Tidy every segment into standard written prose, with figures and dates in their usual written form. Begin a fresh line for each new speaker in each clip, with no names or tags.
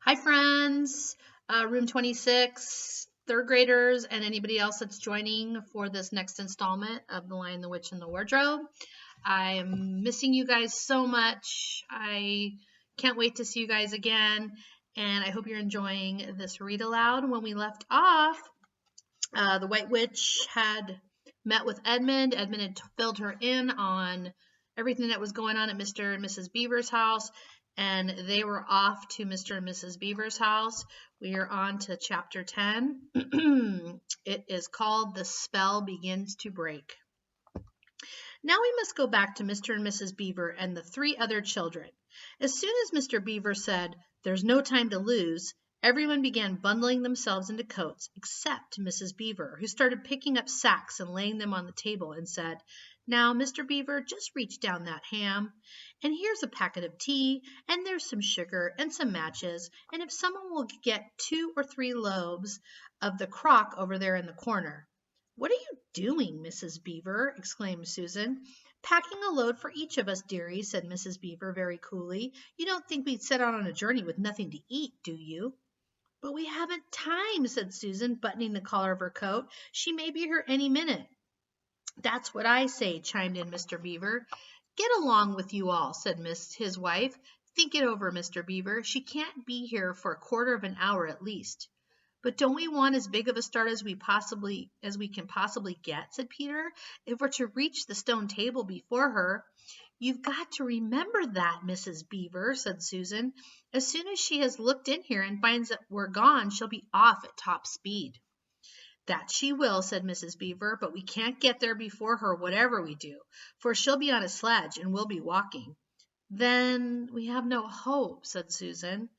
Hi, friends. Room 26, third graders, and anybody else that's joining for this next installment of The Lion, the Witch, and the Wardrobe. I'm missing you guys so much. I can't wait to see you guys again, and I hope you're enjoying this read aloud. When we left off, the White Witch had met with Edmund. Edmund had filled her in on everything that was going on at Mr. and Mrs. Beaver's house, and they were off to Mr. and Mrs. Beaver's house. We are on to chapter 10. It is called The Spell Begins to Break. Now we must go back to Mr. and Mrs. Beaver and the three other children. As soon as Mr. Beaver said, "There's no time to lose," everyone began bundling themselves into coats, except Mrs. Beaver, who started picking up sacks and laying them on the table and said, "Now, Mr. Beaver, just reach down that ham, and here's a packet of tea, and there's some sugar and some matches, and if someone will get 2 or 3 loaves of the crock over there in the corner." "What are you doing, Mrs. Beaver?" exclaimed Susan. "Packing a load for each of us, dearie," said Mrs. Beaver very coolly. "You don't think we'd set out on a journey with nothing to eat, do you?" "But we haven't time," said Susan, buttoning the collar of her coat. "She may be here any minute." "That's what I say," chimed in Mr. Beaver. "Get along with you all," said his wife. "Think it over, Mr. Beaver. She can't be here for a quarter of an hour at least." "But don't we want as big of a start as we can possibly get?" said Peter. "If we're to reach the stone table before her." "You've got to remember that, Mrs. Beaver," said Susan. "As soon as she has looked in here and finds that we're gone, she'll be off at top speed." "That she will," said Mrs. Beaver, "but we can't get there before her whatever we do, for she'll be on a sledge and we'll be walking." "Then we have no hope," said Susan.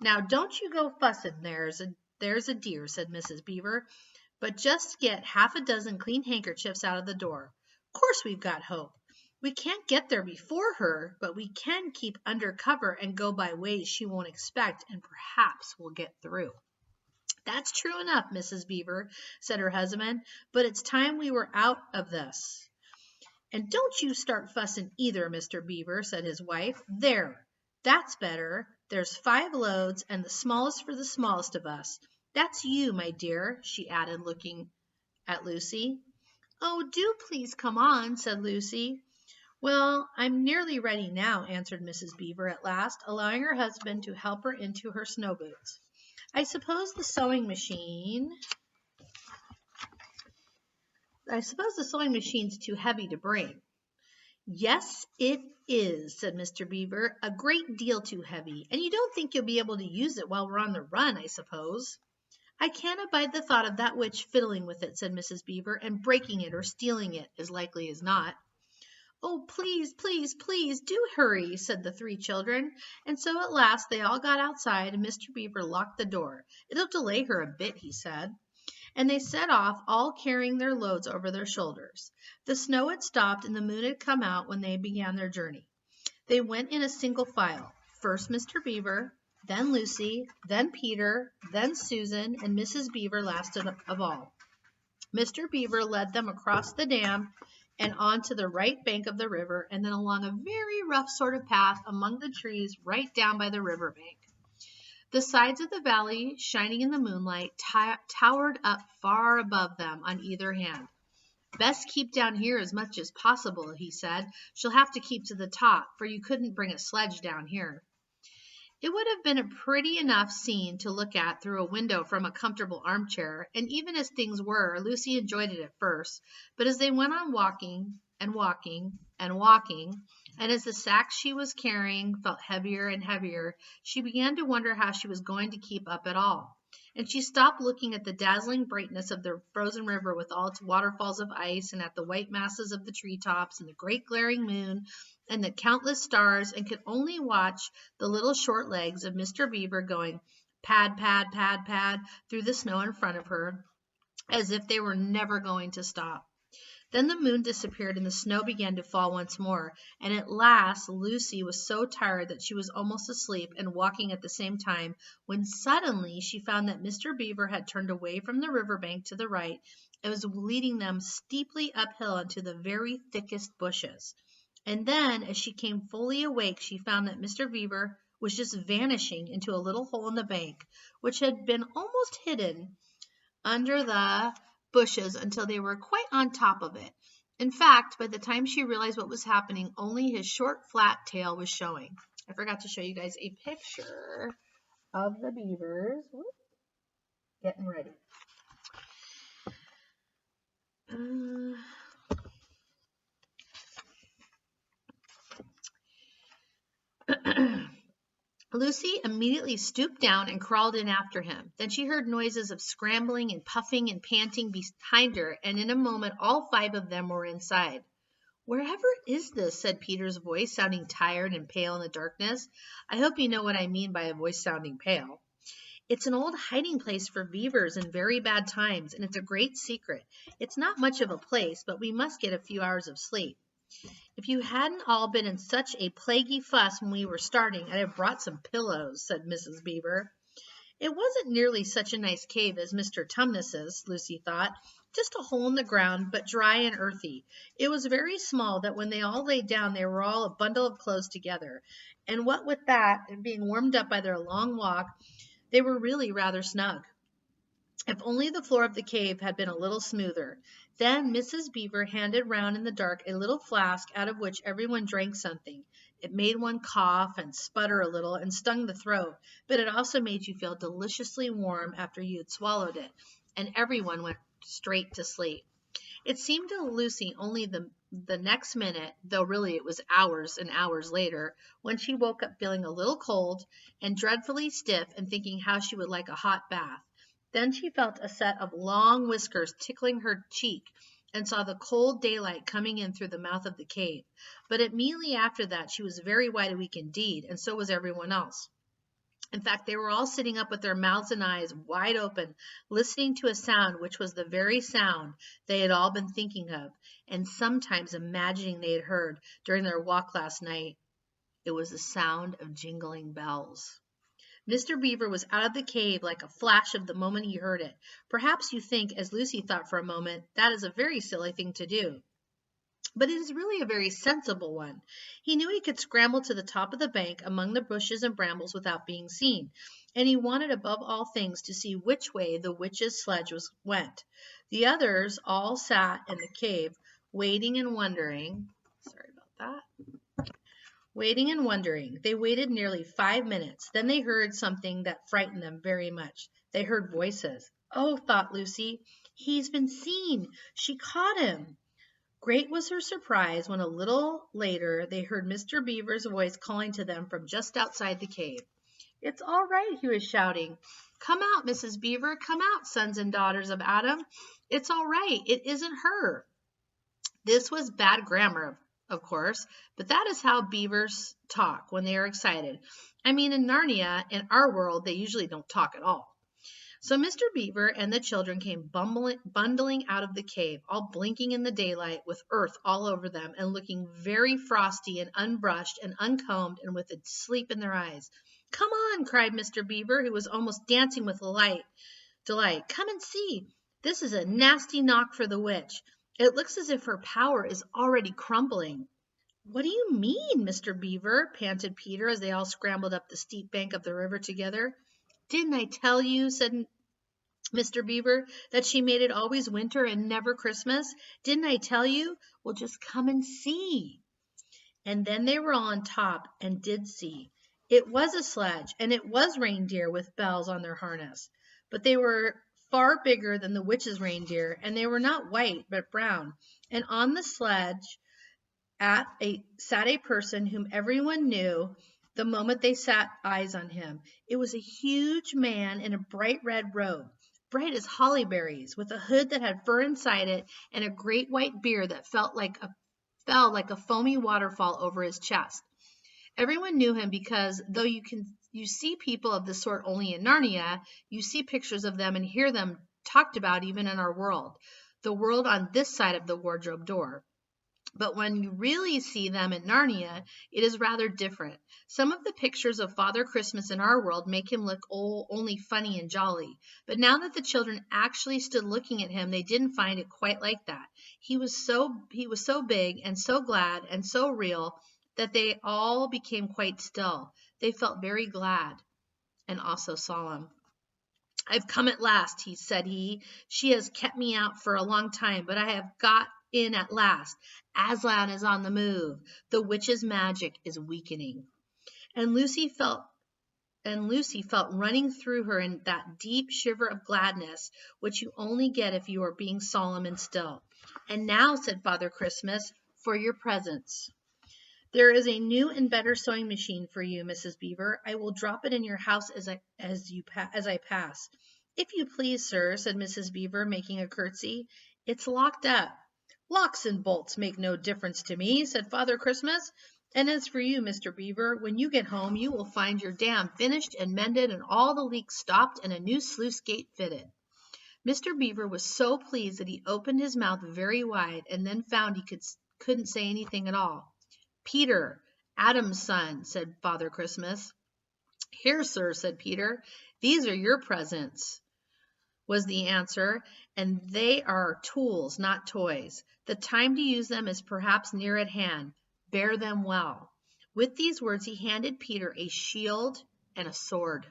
"Now don't you go fussing, there's a dear," said Mrs. Beaver, "but just get half a dozen clean handkerchiefs out of the door. Course we've got hope. We can't get there before her, but we can keep under cover and go by ways she won't expect, and perhaps we'll get through." "That's true enough, Mrs. Beaver," said her husband, "but it's time we were out of this." "And don't you start fussing either, Mr. Beaver," said his wife. "There, that's better. There's 5 loads, and the smallest for the smallest of us. That's you, my dear," she added, looking at Lucy. "Oh, do please come on," said Lucy. "Well, I'm nearly ready now," answered Mrs. Beaver at last, allowing her husband to help her into her snow boots. I suppose the sewing machine's too heavy to bring." "Yes, it is," said Mr. Beaver, "a great deal too heavy, and you don't think you'll be able to use it while we're on the run, I suppose." "I can't abide the thought of that witch fiddling with it," said Mrs. Beaver, "and breaking it or stealing it, as likely as not." "Oh, please, please, please do hurry," said the 3 children, and so at last they all got outside and Mr. Beaver locked the door. "It'll delay her a bit," he said. And they set off, all carrying their loads over their shoulders. The snow had stopped and the moon had come out when they began their journey. They went in a single file. First Mr. Beaver, then Lucy, then Peter, then Susan, and Mrs. Beaver last of all. Mr. Beaver led them across the dam and on to the right bank of the river, and then along a very rough sort of path among the trees right down by the river bank. The sides of the valley, shining in the moonlight, towered up far above them on either hand. "Best keep down here as much as possible," he said. "She'll have to keep to the top, for you couldn't bring a sledge down here." It would have been a pretty enough scene to look at through a window from a comfortable armchair, and even as things were, Lucy enjoyed it at first, but as they went on walking and walking and walking, and as the sacks she was carrying felt heavier and heavier, she began to wonder how she was going to keep up at all. And she stopped looking at the dazzling brightness of the frozen river with all its waterfalls of ice, and at the white masses of the treetops, and the great glaring moon, and the countless stars, and could only watch the little short legs of Mr. Beaver going pad, pad, pad, pad through the snow in front of her, as if they were never going to stop. Then the moon disappeared and the snow began to fall once more, and at last Lucy was so tired that she was almost asleep and walking at the same time, when suddenly she found that Mr. Beaver had turned away from the river bank to the right and was leading them steeply uphill into the very thickest bushes. And then, as she came fully awake, she found that Mr. Beaver was just vanishing into a little hole in the bank, which had been almost hidden under the bushes until they were quite on top of it. In fact, by the time she realized what was happening, only his short, flat tail was showing. I forgot to show you guys a picture of the beavers. Whoop, getting ready. Lucy immediately stooped down and crawled in after him. Then she heard noises of scrambling and puffing and panting behind her, and in a moment all 5 of them were inside. "Wherever is this?" said Peter's voice, sounding tired and pale in the darkness. I hope you know what I mean by a voice sounding pale. "It's an old hiding place for beavers in very bad times, and it's a great secret. It's not much of a place, but we must get a few hours of sleep." "If you hadn't all been in such a plaguey fuss when we were starting, I'd have brought some pillows," said Mrs. Beaver. It wasn't nearly such a nice cave as Mr. Tumnus's, Lucy thought, just a hole in the ground, but dry and earthy. It was very small that when they all lay down they were all a bundle of clothes together, and what with that and being warmed up by their long walk, they were really rather snug. If only the floor of the cave had been a little smoother. Then Mrs. Beaver handed round in the dark a little flask out of which everyone drank something. It made one cough and sputter a little and stung the throat, but it also made you feel deliciously warm after you had swallowed it, and everyone went straight to sleep. It seemed to Lucy only the next minute, though really it was hours and hours later, when she woke up feeling a little cold and dreadfully stiff and thinking how she would like a hot bath. Then she felt a set of long whiskers tickling her cheek and saw the cold daylight coming in through the mouth of the cave. But immediately after that she was very wide awake indeed, and so was everyone else. In fact, they were all sitting up with their mouths and eyes wide open, listening to a sound which was the very sound they had all been thinking of, and sometimes imagining they had heard during their walk last night. It was the sound of jingling bells. Mr. Beaver was out of the cave like a flash of the moment he heard it. Perhaps you think, as Lucy thought for a moment, that is a very silly thing to do. But it is really a very sensible one. He knew he could scramble to the top of the bank among the bushes and brambles without being seen, and he wanted above all things to see which way the witch's sledge went. The others all sat in the cave, waiting and wondering. Sorry about that. Waiting and wondering. They waited nearly 5 minutes. Then they heard something that frightened them very much. They heard voices. "Oh," thought Lucy, "he's been seen. She caught him." Great was her surprise when a little later they heard Mr. Beaver's voice calling to them from just outside the cave. "It's all right," he was shouting. "Come out, Mrs. Beaver. Come out, sons and daughters of Adam. It's all right. It isn't her." This was bad grammar, of course, but that is how beavers talk when they are excited. I mean, in Narnia, in our world, they usually don't talk at all. So Mr. Beaver and the children came bundling out of the cave, all blinking in the daylight with earth all over them and looking very frosty and unbrushed and uncombed and with a sleep in their eyes. "Come on," cried Mr. Beaver, who was almost dancing with delight. "Come and see. This is a nasty knock for the witch. It looks as if her power is already crumbling." "What do you mean, Mr. Beaver?" panted Peter as they all scrambled up the steep bank of the river together. "Didn't I tell you," said Mr. Beaver, "that she made it always winter and never Christmas? Didn't I tell you? Well, just come and see." And then they were all on top and did see. It was a sledge, and it was reindeer with bells on their harness. But they were far bigger than the witch's reindeer, and they were not white but brown. And on the sledge sat a person whom everyone knew the moment they set eyes on him. It was a huge man in a bright red robe, bright as holly berries, with a hood that had fur inside it and a great white beard that fell like a foamy waterfall over his chest. Everyone knew him because, though you see people of this sort only in Narnia, you see pictures of them and hear them talked about even in our world, the world on this side of the wardrobe door. But when you really see them in Narnia, it is rather different. Some of the pictures of Father Christmas in our world make him look only funny and jolly. But now that the children actually stood looking at him, they didn't find it quite like that. He was so big and so glad and so real that they all became quite still. They felt very glad and also solemn. "I've come at last," said he. "She has kept me out for a long time, but I have got in at last. Aslan is on the move. The witch's magic is weakening." And Lucy felt running through her in that deep shiver of gladness which you only get if you are being solemn and still. "And now," said Father Christmas, "for your presents. There is a new and better sewing machine for you, Mrs. Beaver. I will drop it in your house as I pass." "If you please, sir," said Mrs. Beaver, making a curtsy. "It's locked up." "Locks and bolts make no difference to me," said Father Christmas. "And as for you, Mr. Beaver, when you get home you will find your dam finished and mended and all the leaks stopped and a new sluice gate fitted." Mr. Beaver was so pleased that he opened his mouth very wide and then found he couldn't say anything at all. "Peter, Adam's son," said Father Christmas. "Here, sir," said Peter. "These are your presents," was the answer, "and they are tools, not toys. The time to use them is perhaps near at hand. Bear them well." With these words he handed Peter a shield and a sword.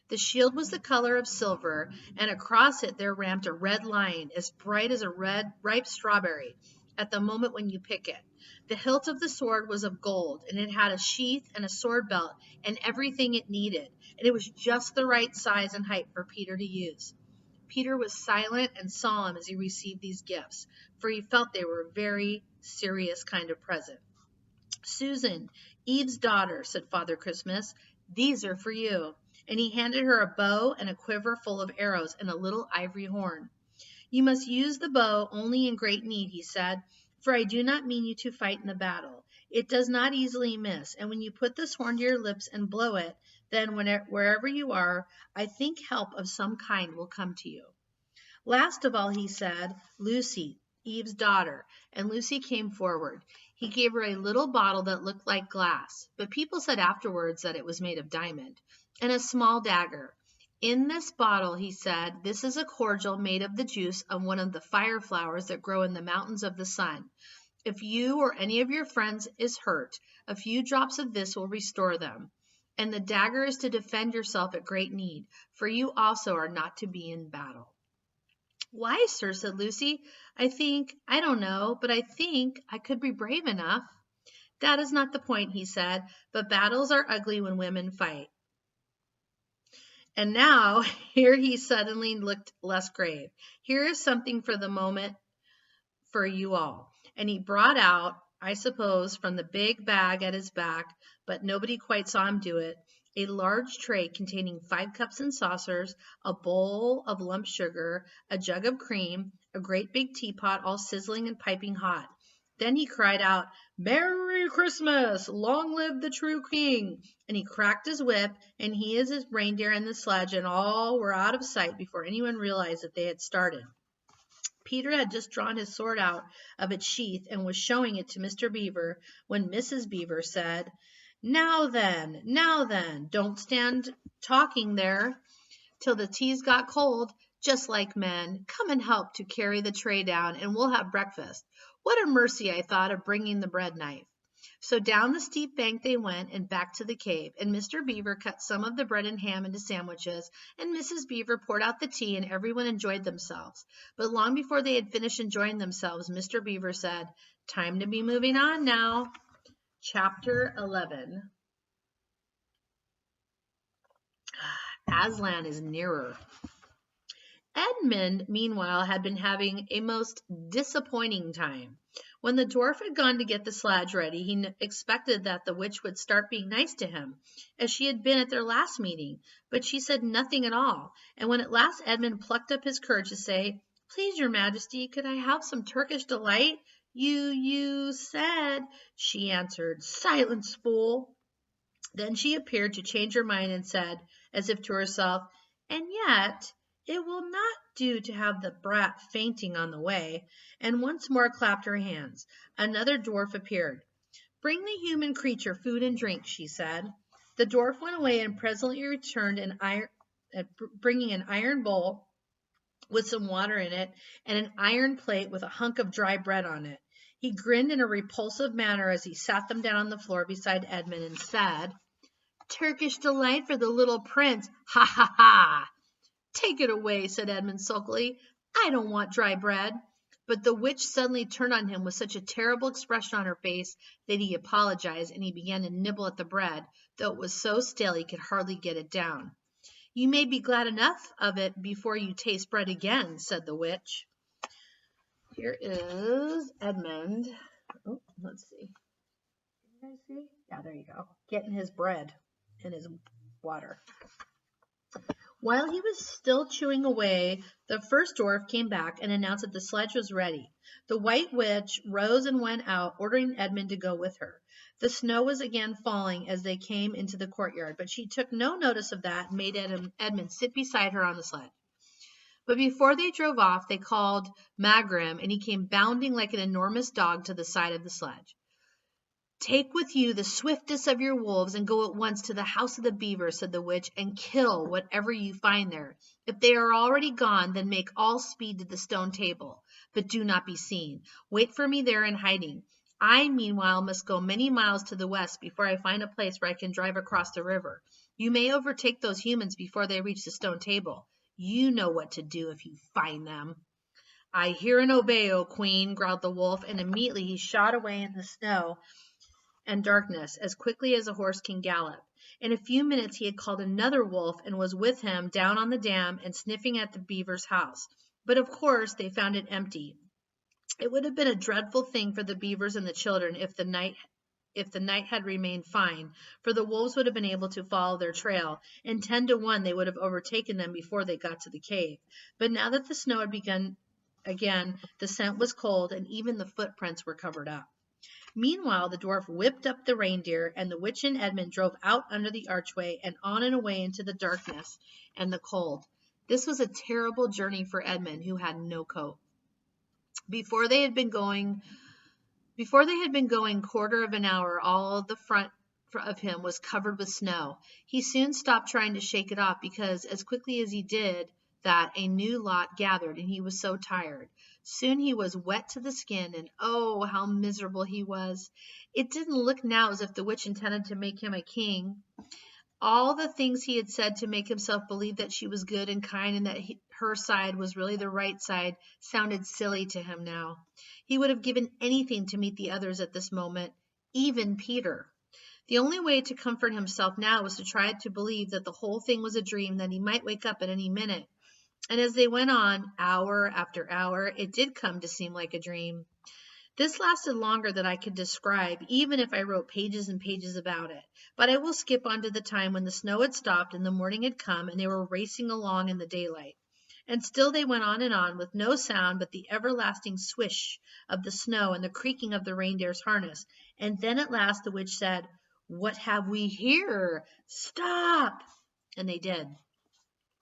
The shield was the color of silver, and across it there ramped a red lion, as bright as a ripe strawberry at the moment when you pick it. The hilt of the sword was of gold, and it had a sheath and a sword belt and everything it needed, and it was just the right size and height for Peter to use. Peter was silent and solemn as he received these gifts, for he felt they were a very serious kind of present. "Susan, Eve's daughter," said Father Christmas, "these are for you." And he handed her a bow and a quiver full of arrows and a little ivory horn. "You must use the bow only in great need," he said, "for I do not mean you to fight in the battle. It does not easily miss, and when you put this horn to your lips and blow it, then wherever you are, I think help of some kind will come to you." Last of all he said, "Lucy, Eve's daughter," and Lucy came forward. He gave her a little bottle that looked like glass, but people said afterwards that it was made of diamond, and a small dagger. "In this bottle," he said, "this is a cordial made of the juice of one of the fire flowers that grow in the mountains of the sun. If you or any of your friends is hurt, a few drops of this will restore them. And the dagger is to defend yourself at great need, for you also are not to be in battle." "Why, sir?" said Lucy. I don't know, but I think I could be brave enough." "That is not the point," he said, "but battles are ugly when women fight." And now, here he suddenly looked less grave. "Here is something for the moment for you all." And he brought out, I suppose from the big bag at his back, but nobody quite saw him do it, a large tray containing 5 cups and saucers, a bowl of lump sugar, a jug of cream, a great big teapot all sizzling and piping hot. Then he cried out, "Merry Christmas! Long live the true king!" And he cracked his whip, and he and his reindeer and the sledge and all were out of sight before anyone realized that they had started. Peter had just drawn his sword out of its sheath and was showing it to Mr. Beaver when Mrs. Beaver said, now then, don't stand talking there till the tea's got cold. Just like men, come and help to carry the tray down, and we'll have breakfast. What a mercy, I thought, of bringing the bread knife." So down the steep bank they went and back to the cave, and Mr. Beaver cut some of the bread and ham into sandwiches, and Mrs. Beaver poured out the tea, and everyone enjoyed themselves. But long before they had finished enjoying themselves, Mr. Beaver said, "Time to be moving on now." Chapter 11. Aslan is nearer. Edmund, meanwhile, had been having a most disappointing time. When the dwarf had gone to get the sledge ready, he expected that the witch would start being nice to him, as she had been at their last meeting, but she said nothing at all, and when at last Edmund plucked up his courage to say, "Please, your majesty, could I have some Turkish delight? You said," she answered, "Silence, fool." Then she appeared to change her mind and said, as if to herself, "And yet it will not do to have the brat fainting on the way," and once more clapped her hands. Another dwarf appeared. "Bring the human creature food and drink," she said. The dwarf went away and presently returned bringing an iron bowl with some water in it and an iron plate with a hunk of dry bread on it. He grinned in a repulsive manner as he sat them down on the floor beside Edmund and said, Turkish delight for the little prince. Ha ha ha! Take it away, said Edmund sulkily. I don't want dry bread. But the witch suddenly turned on him with such a terrible expression on her face that he apologized, and he began to nibble at the bread, though it was so stale he could hardly get it down. You may be glad enough of it before you taste bread again, said the witch. Here is Edmund. Oh, let's see. Can you guys see? Yeah, there you go. Getting his bread and his water. While he was still chewing away, the first dwarf came back and announced that the sledge was ready. The white witch rose and went out, ordering Edmund to go with her. The snow was again falling as they came into the courtyard, but she took no notice of that and made Edmund sit beside her on the sled. But before they drove off, they called Magrim, and he came bounding like an enormous dog to the side of the sledge. Take with you the swiftest of your wolves and go at once to the house of the beaver, said the witch, and kill whatever you find there. If they are already gone, then make all speed to the stone table, but do not be seen. Wait for me there in hiding. I, meanwhile, must go many miles to the west before I find a place where I can drive across the river. You may overtake those humans before they reach the stone table. You know what to do if you find them. I hear and obey, O queen, growled the wolf, and immediately he shot away in the snow and darkness as quickly as a horse can gallop. In a few minutes he had called another wolf and was with him down on the dam and sniffing at the beaver's house. But of course they found it empty. It would have been a dreadful thing for the beavers and the children if the night had remained fine, for the wolves would have been able to follow their trail, and 10 to 1 they would have overtaken them before they got to the cave. But now that the snow had begun again, the scent was cold, and even the footprints were covered up. Meanwhile, the dwarf whipped up the reindeer, and the witch and Edmund drove out under the archway and on and away into the darkness and the cold. This was a terrible journey for Edmund, who had no coat. Before they had been going quarter of an hour, all the front of him was covered with snow. He soon stopped trying to shake it off because as quickly as he did that, a new lot gathered, and he was so tired. Soon he was wet to the skin, and oh, how miserable he was. It didn't look now as if the witch intended to make him a king. All the things he had said to make himself believe that she was good and kind and that her side was really the right side sounded silly to him now. He would have given anything to meet the others at this moment, even Peter. The only way to comfort himself now was to try to believe that the whole thing was a dream, that he might wake up at any minute. And as they went on, hour after hour, it did come to seem like a dream. This lasted longer than I could describe, even if I wrote pages and pages about it. But I will skip on to the time when the snow had stopped and the morning had come and they were racing along in the daylight. And still they went on with no sound but the everlasting swish of the snow and the creaking of the reindeer's harness. And then at last the witch said, "What have we here? Stop!" And they did.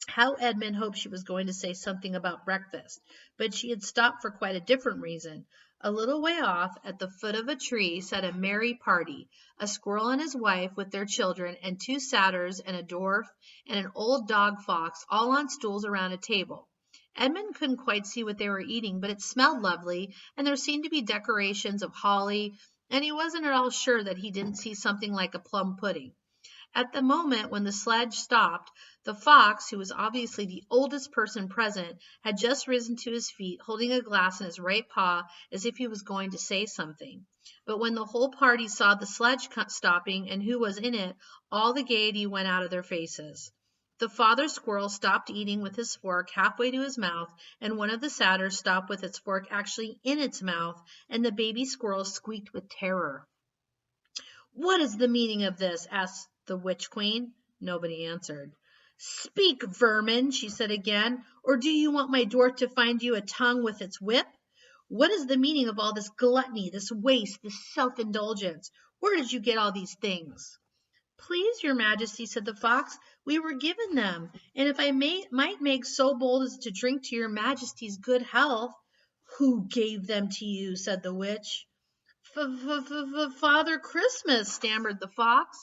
How Edmund hoped she was going to say something about breakfast, but she had stopped for quite a different reason. A little way off, at the foot of a tree, sat a merry party, a squirrel and his wife with their children, and 2 satyrs and a dwarf and an old dog fox, all on stools around a table. Edmund couldn't quite see what they were eating, but it smelled lovely, and there seemed to be decorations of holly, and he wasn't at all sure that he didn't see something like a plum pudding. At the moment when the sledge stopped, the fox, who was obviously the oldest person present, had just risen to his feet, holding a glass in his right paw as if he was going to say something. But when the whole party saw the sledge stopping and who was in it, all the gaiety went out of their faces. The father squirrel stopped eating with his fork halfway to his mouth, and one of the satyrs stopped with its fork actually in its mouth, and the baby squirrel squeaked with terror. "What is the meaning of this?" asked the witch queen. Nobody answered. "Speak, vermin," she said again, "or do you want my dwarf to find you a tongue with its whip? What is the meaning of all this gluttony, this waste, this self-indulgence? Where did you get all these things?" "Please, your majesty," said the fox, "we were given them, and if I might make so bold as to drink to your majesty's good health." "Who gave them to you?" said the witch. "Father Christmas," stammered the fox.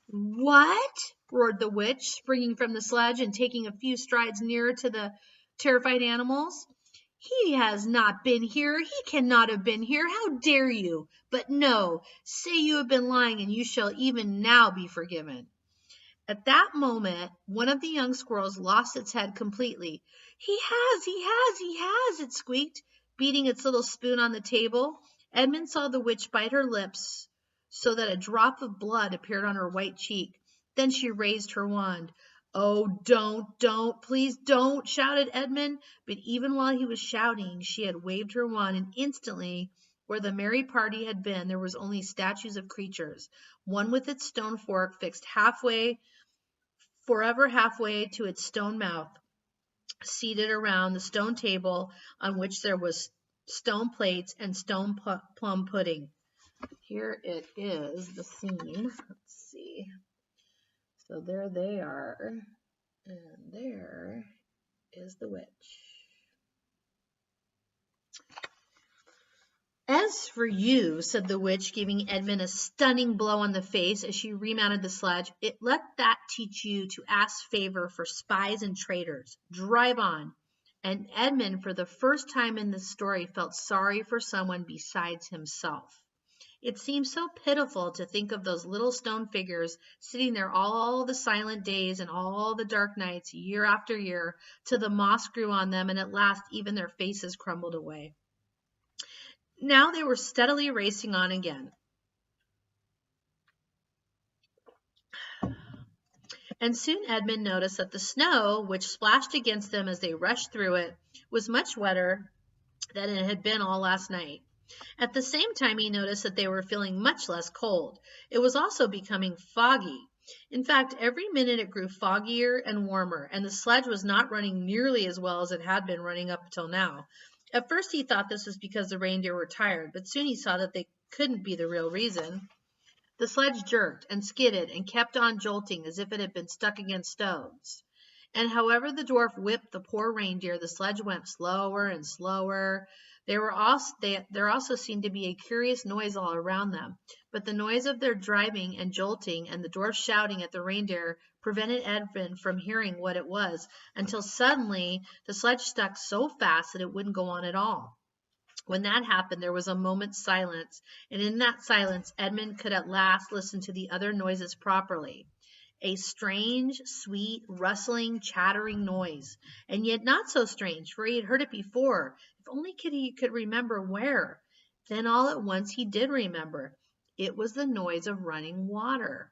"What?" roared the witch, springing from the sledge and taking a few strides nearer to the terrified animals. He has not been here. He cannot have been here. How dare you? But no, say you have been lying, and you shall even now be forgiven. At that moment, one of the young squirrels lost its head completely. He has, it squeaked, beating its little spoon on the table. Edmund saw the witch bite her lips so that a drop of blood appeared on her white cheek. Then she raised her wand. Oh, please don't, shouted Edmund. But even while he was shouting, she had waved her wand, and instantly, where the merry party had been, there was only statues of creatures, one with its stone fork fixed forever halfway to its stone mouth, seated around the stone table on which there was stone plates and stone plum pudding. Here it is, the scene. Let's see. So there they are, and there is the witch. As for you, said the witch, giving Edmund a stunning blow on the face as she remounted the sledge, let that teach you to ask favor for spies and traitors. Drive on. And Edmund, for the first time in this story, felt sorry for someone besides himself. It seemed so pitiful to think of those little stone figures sitting there all the silent days and all the dark nights, year after year, till the moss grew on them and at last even their faces crumbled away. Now they were steadily racing on again. And soon Edmund noticed that the snow, which splashed against them as they rushed through it, was much wetter than it had been all last night. At the same time, he noticed that they were feeling much less cold. It was also becoming foggy. In fact, every minute it grew foggier and warmer, and the sledge was not running nearly as well as it had been running up until now. At first he thought this was because the reindeer were tired, but soon he saw that they couldn't be the real reason. The sledge jerked and skidded and kept on jolting as if it had been stuck against stones. And however the dwarf whipped the poor reindeer, the sledge went slower and slower. There also seemed to be a curious noise all around them, but the noise of their driving and jolting and the dwarf shouting at the reindeer prevented Edmund from hearing what it was, until suddenly the sledge stuck so fast that it wouldn't go on at all. When that happened, there was a moment's silence, and in that silence Edmund could at last listen to the other noises properly. A strange, sweet, rustling, chattering noise, and yet not so strange, for he had heard it before. If only he could remember where. Then all at once he did remember. It was the noise of running water.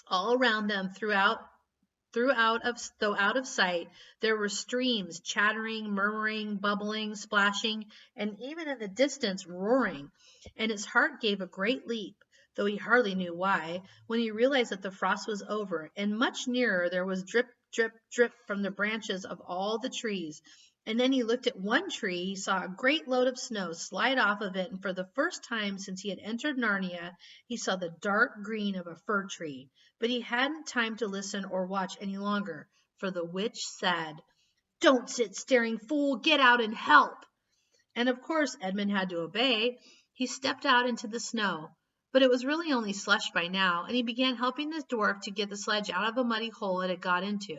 All around them, though out of sight, there were streams chattering, murmuring, bubbling, splashing, and even in the distance roaring, and his heart gave a great leap, though he hardly knew why, when he realized that the frost was over, and much nearer there was drip, drip, drip from the branches of all the trees. And then he looked at one tree, he saw a great load of snow slide off of it, and for the first time since he had entered Narnia, he saw the dark green of a fir tree. But he hadn't time to listen or watch any longer, for the witch said, "Don't sit staring, fool! Get out and help!" And of course Edmund had to obey. He stepped out into the snow, but it was really only slush by now, and he began helping the dwarf to get the sledge out of a muddy hole it had got into.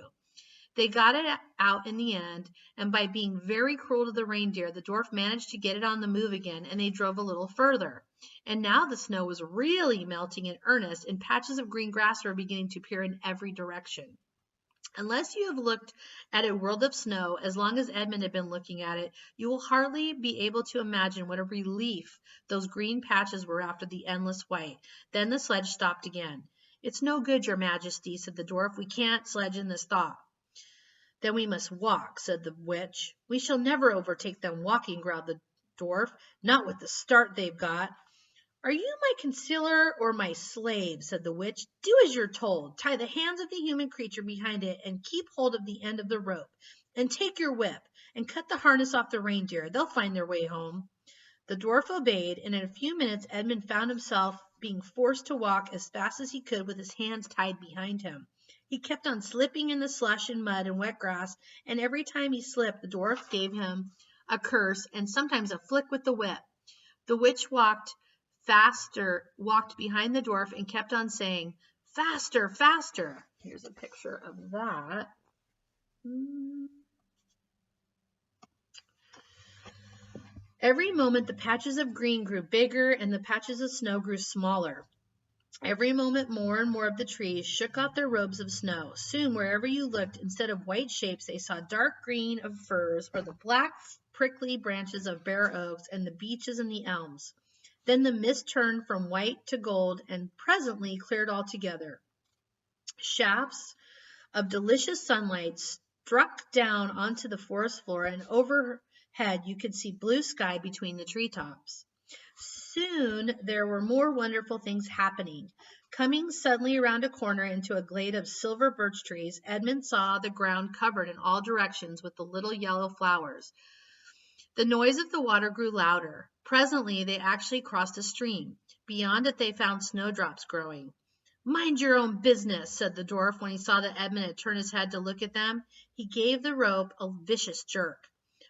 They got it out in the end, and by being very cruel to the reindeer, the dwarf managed to get it on the move again, and they drove a little further. And now the snow was really melting in earnest, and patches of green grass were beginning to appear in every direction. Unless you have looked at a world of snow as long as Edmund had been looking at it, you will hardly be able to imagine what a relief those green patches were after the endless white. Then the sledge stopped again. "It's no good, your majesty," said the dwarf. "We can't sledge in this thaw." "Then we must walk," said the witch. "We shall never overtake them walking," growled the dwarf, "not with the start they've got." "Are you my concealer or my slave?" said the witch. "Do as you're told. Tie the hands of the human creature behind it and keep hold of the end of the rope. And take your whip and cut the harness off the reindeer. They'll find their way home." The dwarf obeyed, and in a few minutes Edmund found himself being forced to walk as fast as he could with his hands tied behind him. He kept on slipping in the slush and mud and wet grass, and every time he slipped, the dwarf gave him a curse and sometimes a flick with the whip. The witch walked behind the dwarf and kept on saying, "Faster, faster." Here's a picture of that. Every moment the patches of green grew bigger and the patches of snow grew smaller. Every moment more and more of the trees shook off their robes of snow. Soon, wherever you looked, instead of white shapes, they saw dark green of firs or the black prickly branches of bare oaks and the beeches and the elms. Then the mist turned from white to gold and presently cleared altogether. Shafts of delicious sunlight struck down onto the forest floor, and overhead you could see blue sky between the treetops. Soon there were more wonderful things happening. Coming suddenly around a corner into a glade of silver birch trees, Edmund saw the ground covered in all directions with the little yellow flowers. The noise of the water grew louder. Presently they actually crossed a stream. Beyond it they found snowdrops growing. Mind your own business, said the dwarf when he saw that Edmund had turned his head to look at them. He gave the rope a vicious jerk.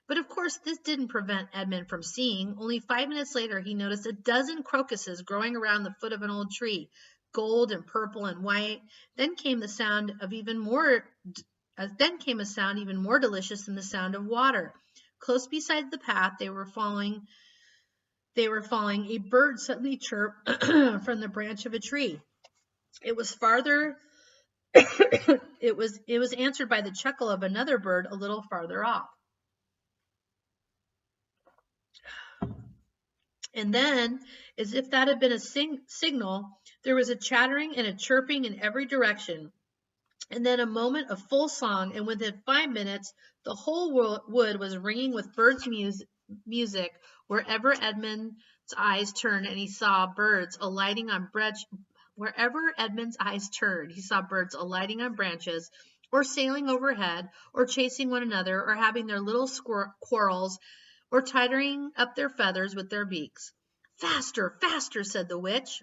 But of course this didn't prevent Edmund from seeing. Only 5 minutes later he noticed a dozen crocuses growing around the foot of an old tree, gold and purple and white. Then came a sound even more delicious than the sound of water. Close beside the path they were following, a bird suddenly chirped from the branch of a tree. It was farther. it was answered by the chuckle of another bird a little farther off. And then, as if that had been a signal, there was a chattering and a chirping in every direction. And then a moment of full song, and within 5 minutes, the whole wood was ringing with birds' music wherever Edmund's eyes turned, and he saw birds alighting on wherever Edmund's eyes turned, he saw birds alighting on branches, or sailing overhead, or chasing one another, or having their little quarrels, or tidying up their feathers with their beaks. Faster, faster, said the witch.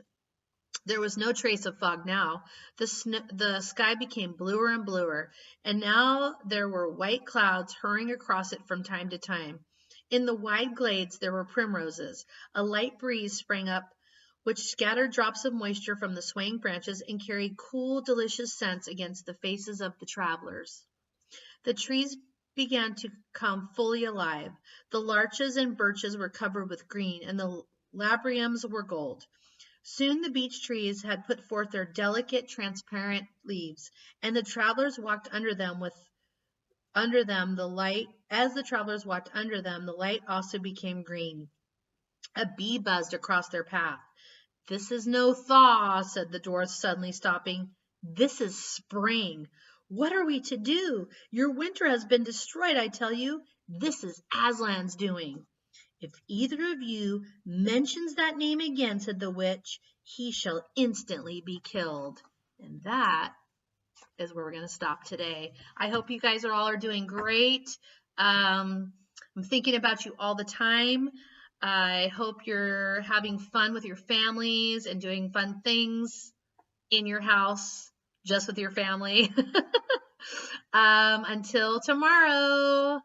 There was no trace of fog now. The sky became bluer and bluer, and now there were white clouds hurrying across it from time to time. In the wide glades there were primroses. A light breeze sprang up, which scattered drops of moisture from the swaying branches and carried cool, delicious scents against the faces of the travelers. The trees began to come fully alive. The larches and birches were covered with green, and the laburnums were gold. Soon the beech trees had put forth their delicate, transparent leaves, and the travelers walked under them the light. As the travelers walked under them, the light also became green. A bee buzzed across their path. This is no thaw, said the dwarf, suddenly stopping. This is spring. What are we to do? Your winter has been destroyed, I tell you. This is Aslan's doing. If either of you mentions that name again, said the witch, he shall instantly be killed. And that is where we're going to stop today. I hope you guys are doing great. I'm thinking about you all the time. I hope you're having fun with your families and doing fun things in your house, just with your family. Until tomorrow.